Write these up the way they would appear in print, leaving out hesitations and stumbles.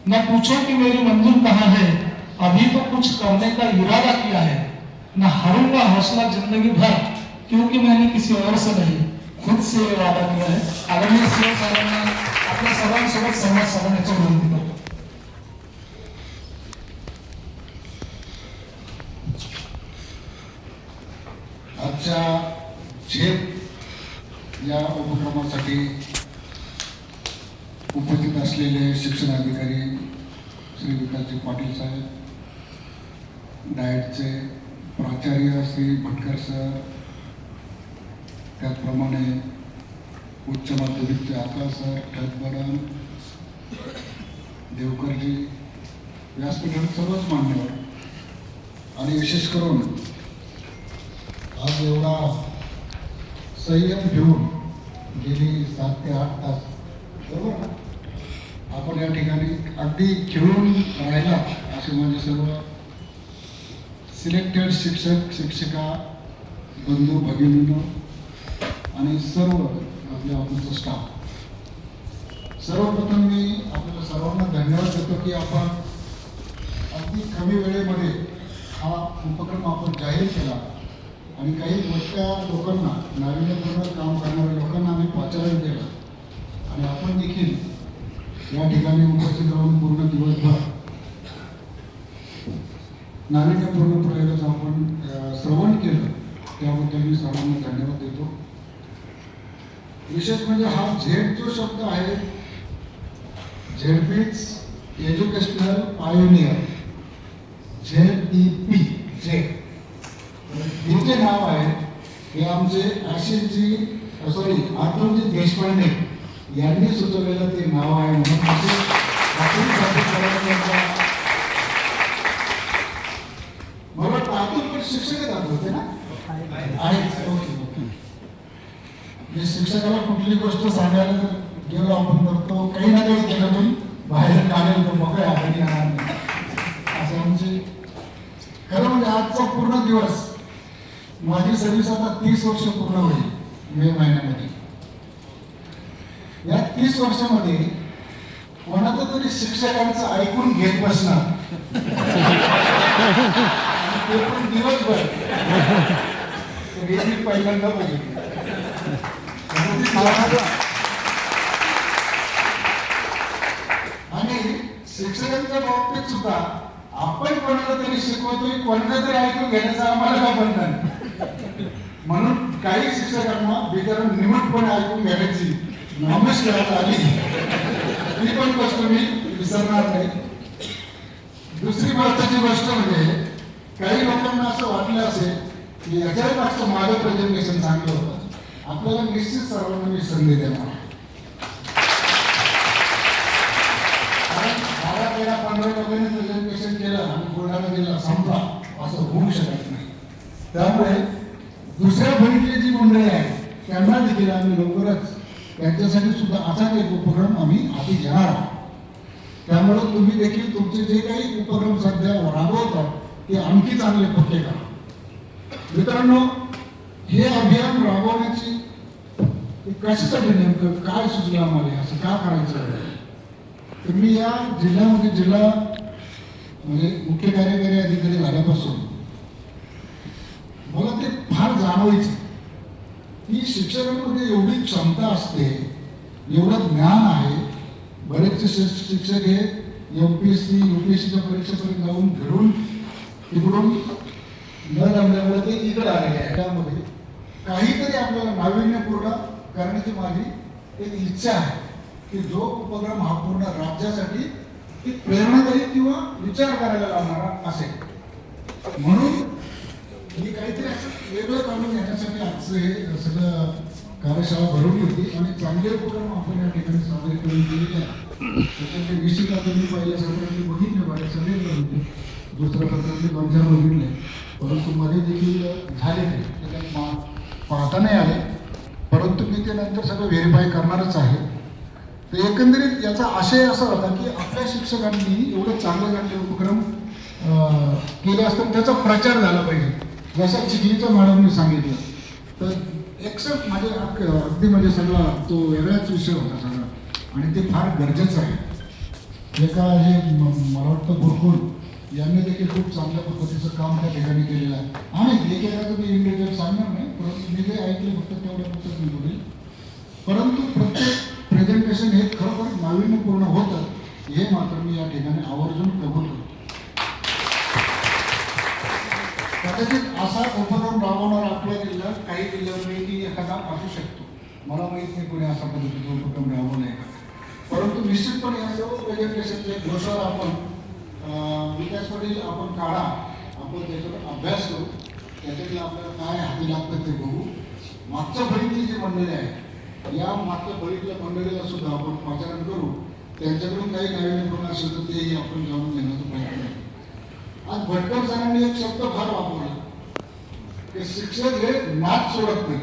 न पूछो कि मेरी मंजिल कहाँ है, अभी तो कुछ करने का इरादा किया है। न हारूंगा हौसला जिंदगी भर, क्योंकि मैंने किसी और से नहीं खुद से वादा किया है। आदरणीय सीएम साहेबांना आपल्या सर्वांसोबत संवाद साधण्याची विनंती करतो. आजच्या झेप या उपक्रमासाठी उपस्थित असलेले शिक्षण अधिकारी श्री विकासजी पाटील साहेब, डाएटचे प्राचार्य श्री भटकर सर, त्याचप्रमाणे उच्च माध्यमिकचे आकाश सर, ठकबडन, देवकरजी, व्यासपीठावर सर्वच मान्यवर आणि विशेष करून आज एवढा संयम घेऊन गेली 7 ते 8 तास बरोबर ना आपण या ठिकाणी अगदी खेळून राहिला असे म्हणजे सर्व सिलेक्टेड शिक्षक शिक्षिका बंधू भगिनींनो आणि सर्व आपल्या ऑफिसचा स्टाफ, सर्वप्रथम मी आपल्याला सर्वांना धन्यवाद देतो की आपण अगदी कमी वेळेमध्ये हा उपक्रम आपण जाहीर केला आणि काही मोठ्या लोकांना, नाविन्यपूर्ण काम करणाऱ्या लोकांना आम्ही पाचारण केलं आणि आपण देखील या ठिकाणी उपस्थित राहून पूर्ण दिवसभर नाविन्यपूर्ण प्रयोगाचं आपण श्रवण केलं, त्याबद्दल मी सर्वांना धन्यवाद देतो. विशेष म्हणजे हा झेड जो शब्द आहे, Z means educational pioneer, ZEP, Z. हे जे नाव आहे हे आमचे आशिषजी आतुरजी देशपांडे यांनी सुचवलेलं ते नाव आहे. म्हणून मला आतूर पण शिक्षक होते ना आहेत. ओके, शिक्षकाला कुठली गोष्ट सांगायला जर गेलो आपण तर तो काही ना काही त्याच्यातून बाहेर काढेल, तो मोकळ्या हाताने येणार नाही असं म्हणजे खरं म्हणजे आजचा पूर्ण दिवस, माझी सर्व्हिस आता 30 वर्ष पूर्ण होईल मे महिन्यामध्ये. या 30 वर्षामध्ये कोणाचं तरी शिक्षकांचं ऐकून घेत बसणार, ते पण दिवसभर, मी पहिल्यांदा बघितलं. आणि शिक्षकांच्या बाबतीत सुद्धा आपण कोणाला तरी शिकवतोय, कोणाला तरी ऐकून घेण्याचं आम्हाला काय बनणार. म्हणून काही शिक्षकांना बिचारा निमूटपणे ऐकून घ्यायची नॉमिस करायला आली, ती पण गोष्ट मी विसरणार नाही. दुसरी महत्वाची गोष्ट म्हणजे काही लोकांना असं वाटलं असेल की याच्याही मागचं माझं प्रेझेंटेशन चांगलं होतं. आपल्याला निश्चित सर्वांना मी संधी देणार. 12-13 लोकांनी प्रेझेंटेशन केलं आणि कोणाला दिला संपला असं होऊ शकत नाही. त्यामुळे दुसऱ्या भणीतली जी मंडळी आहे त्यांना देखील आम्ही लवकरच त्यांच्यासाठी सुद्धा असाच एक उपक्रम आम्ही हाती घेणार आहोत. त्यामुळे तुम्ही देखील तुमचे जे काही उपक्रम सध्या राबवतात ते आणखी चांगले पक्के करा. मित्रांनो, हे अभियान राबवण्याची कशासाठी नेमकं काय सुचलं आम्हाला, असं का करायचं. तर मी या जिल्ह्यामध्ये जिल्हा म्हणजे मुख्य कार्यकारी अधिकारी झाल्यापासून मला ते फार जाणवायचं की शिक्षकांमध्ये एवढी क्षमता असते, एवढं ज्ञान आहे. बरेचसे शिक्षक हे MPSC UPSCच्या परीक्षेपर्यंत जाऊन घडून तिकडून न जमल्यामुळे ते इकडे आलेले आहे. त्यामध्ये काहीतरी आपल्याला नाविन्यपूर्ण करण्याची माझी एक इच्छा आहे की जो उपक्रम हा पूर्ण राज्यासाठी एक प्रेरणादायी किंवा विचार करायला लावणारा असेल. म्हणून मी काहीतरी असं वेगळं काढून घेण्यासाठी आजचं हे सगळं कार्यशाळा भरवली होती आणि चांगले उपक्रम आपण या ठिकाणी साजरे करून केलेले आहे. त्याच्यामध्ये विशिष्ट तुम्ही पहिल्या सत्रांनी बघितले पाहिजे, सगळे होते. दुसऱ्या सत्रांनी 2-4 बघितले, परंतु मध्ये देखील झाले नाही, ते काही पाहता नाही आले. परंतु मी ते नंतर सगळं व्हेरीफाय करणारच आहे. तर एकंदरीत याचा आशय असा होता की आपल्या शिक्षकांनी एवढे चांगले चांगले उपक्रम केले असतात त्याचा प्रचार झाला पाहिजे. जसं चिखलीच्या मॅडमने सांगितलं तर एक्सेप्ट माझे अगदी म्हणजे सगळा तो वेगळाच विषय होता सगळा आणि ते फार गरजेचं आहे. एका हे मला वाटतं गुरुकुल यांनी देखील खूप चांगल्या पद्धतीचं काम त्या ठिकाणी केलेलं आहे. आणि एकेकाचं मी इंडिव्हिज्युअल सांगणार नाही, परंतु मी जे ऐकले फक्त तेवढ्यापुरतं मी बोलेल. परंतु प्रत्येक प्रेझेंटेशन हे खरोखर नाविन्यपूर्ण होतं हे मात्र मी या ठिकाणी आवर्जून कबूल करतो. कदाचित असा उपक्रम राबवणारा आपल्या जिल्ह्यात काही जिल्ह्यांपैकी एखादा असू शकतो. मला माहीत नाही कोणी असा पद्धतीचा उपक्रम राबवला आहे का, परंतु निश्चितपणे या सर्व प्रेझेंटेशनचे घोषणा आपण विकासवरील आपण काढा, आपण त्याच्यावर अभ्यास करू, त्याच्यातलं आपल्याला काय हाती लागतं ते बघू. मागच्या फळीतली जी मंडळी आहे या मागच्या फळीतल्या मंडळीला सुद्धा आपण पाचारण करू, त्यांच्याकडून काही नाविन्यपूर्ण असेल तर तेही आपण जाणून घेण्याचा प्रयत्न करू. आज भटकर सरांनी एक शब्द फार वापरला की शिक्षक हे नाच सोडत नाही.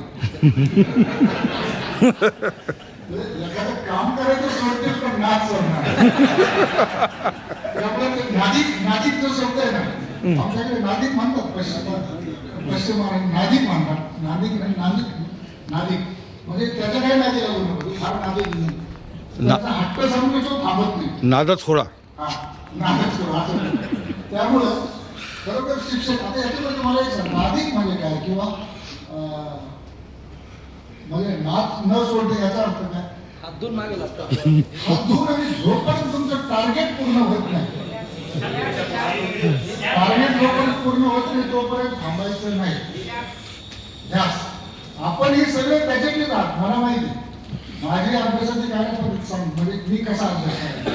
एखादं काम करायचं सोडतील पण नाच सोडणार. त्यामुळे ते नादिक जो शब्द आहे ना, आमच्याकडे नादिक म्हणतात, पश्चिम नादिक म्हणतात, नादिक म्हणजे त्याच्या काही नादी लागू नको, फार नादिक त्याचा हट्ट सांगून तो थांबत नाही, नादच थोडा. नादच थोडा असं. त्यामुळं खरोखर शिक्षक आता याच्यामध्ये मला एक सांग, नादिक म्हणजे काय किंवा म्हणजे नाच न सोडणे याचा अर्थ काय? हात धुवून आणि जोपर्यंत तुमचं टार्गेट पूर्ण होत नाही, टार्गेट जोपर्यंत पूर्ण होत नाही तोपर्यंत थांबायचं नाही. जास्त आपण हे सगळे त्याच्यातलेच आहात. मला माहिती माझी अभ्यासाची कार्यपद्धती म्हणजे मी कसा अभ्यास करायचा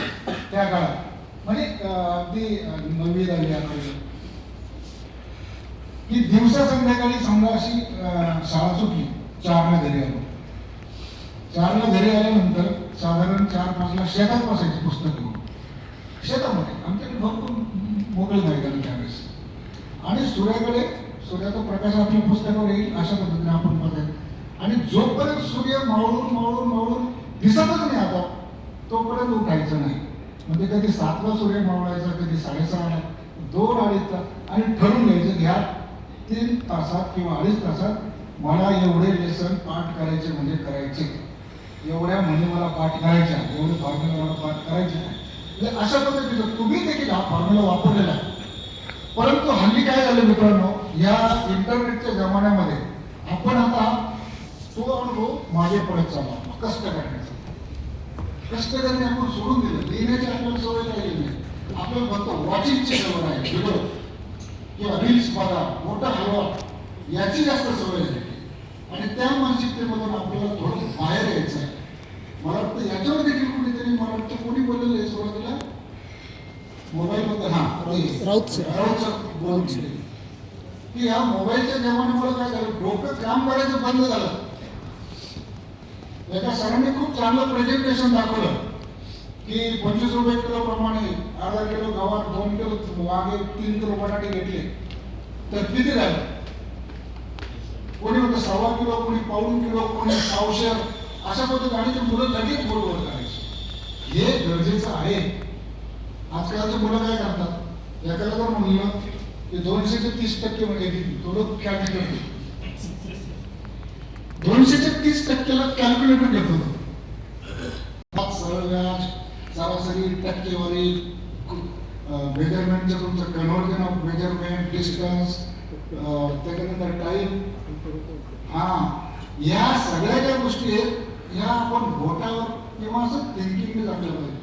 त्या काळात, म्हणजे अगदी 9वी झाली आपल्याला की दिवसा संध्याकाळी समजा अशी शाळा सुटली, 4ला घरी आलो. 4ला घरी आल्यानंतर साधारण 4-5ला शेतात बसायची पुस्तक घेऊन. शेतामध्ये आमच्याकडे भरपूर मोकळी मैदान त्यावेळेस, आणि सूर्याचा प्रकाश आपल्या पुस्तकावर येईल अशा पद्धतीने आपण बघायचं. आणि जोपर्यंत सूर्य मावळून दिसतच नाही आता तोपर्यंत उठायचं नाही. म्हणजे कधी 7ला सूर्य मावळायचा, कधी 6:30ला, 2-2.5 तास, आणि ठरवून घ्यायचं घ्या 3 तासात किंवा 2.5 तासात मला एवढे लेसन पाठ करायचे म्हणजे करायचे, एवढ्या म्हणी मला पाठ करायच्या, एवढे फॉर्म्युला मला पाठ करायचे. म्हणजे अशा पद्धतीचं तुम्ही देखील हा फॉर्म्युला वापरलेला आहे. परंतु हल्ली काय झालं मित्रांनो, या इंटरनेटच्या जमान्यामध्ये आपण आता तो अनुभव मागे पडत चालला. कष्ट करणे आपण सोडून दिलं, लिहिण्याची आपल्याला सवय राहिली नाही. आपल्याला फक्त वॉचिंगची सवय आहे, व्हिडिओ किंवा रील्स बघा, मोठा हलवा, याची जास्त सवय झाली. आणि त्या मानसिकतेमधून आपल्याला थोडं बाहेर यायचं आहे. मला वाटतं याच्यावर देखील कुणीतरी, मला वाटतं कोणी बोललेलं आहे सुरुवातीला मोबाईलबद्दल, राऊत बोलून की या मोबाईलच्या जमान्यामुळे काय झालं, डोकं काम करायचं बंद झालं. एका सरांनी खूप चांगलं प्रेझेंटेशन दाखवलं की 25 रुपये किलो प्रमाणे अर्धा किलो गव्हात, 2 किलो वांगे, 3 किलो बटाटे घेतले तर किती झालं. कोणी म्हणतं 1.25 किलो, कोणी 1.25 किलो, कोणी 1.5 अशा पद्धतीने, आणि ते मुलं लगेच बोलवर करायचे. हे गरजेचं आहे. आजकालचे मुलं काय करतात, एखादा जर म्हणलं की 200चे 30% म्हणजे थोडं कॅल्क्युलेट करतो, 200च्या 30%ला कॅल्क्युलेटर घेतो. सरळ व्याज, सरासरी टक्केवारी, मेजरमेंटचं तुमचं कन्व्हर्जन ऑफ मेजरमेंट, डिस्टन्स, त्याच्यानंतर टाईम, या सगळ्या ज्या गोष्टी आहेत ह्या आपण बोटावर किंवा असं थिंकिंगनेच आपल्याला पाहिजे.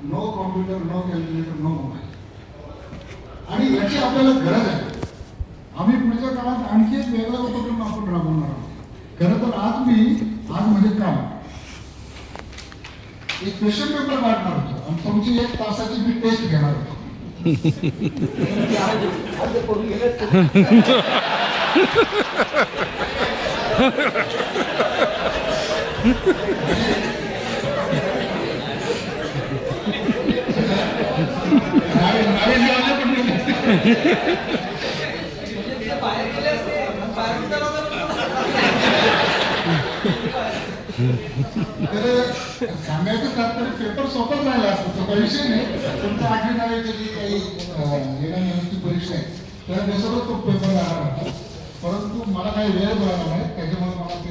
No computer, no calculator, no mobile. आणि याची आपल्याला गरज आहे. आम्ही पुढच्या काळात आणखी एक वेगळा उपक्रम आपण राबवणार आहोत. खरं तर आज म्हणजे काय, एक क्वेश्चन पेपर काढणार होतो आणि तुमची 1 तासाची मी टेस्ट घेणार होतो. तर सांगायचं तात्पर्य पेपर सोपच राहिला असतो, तो काही विषय नाही. तुमचं 8वी 9वीची जी काही येणारी परीक्षा आहे त्या दिवसाला तो पेपर राहणार होता. परंतु मला काही वेळ मिळाला नाही, त्याच्यामुळे मला ते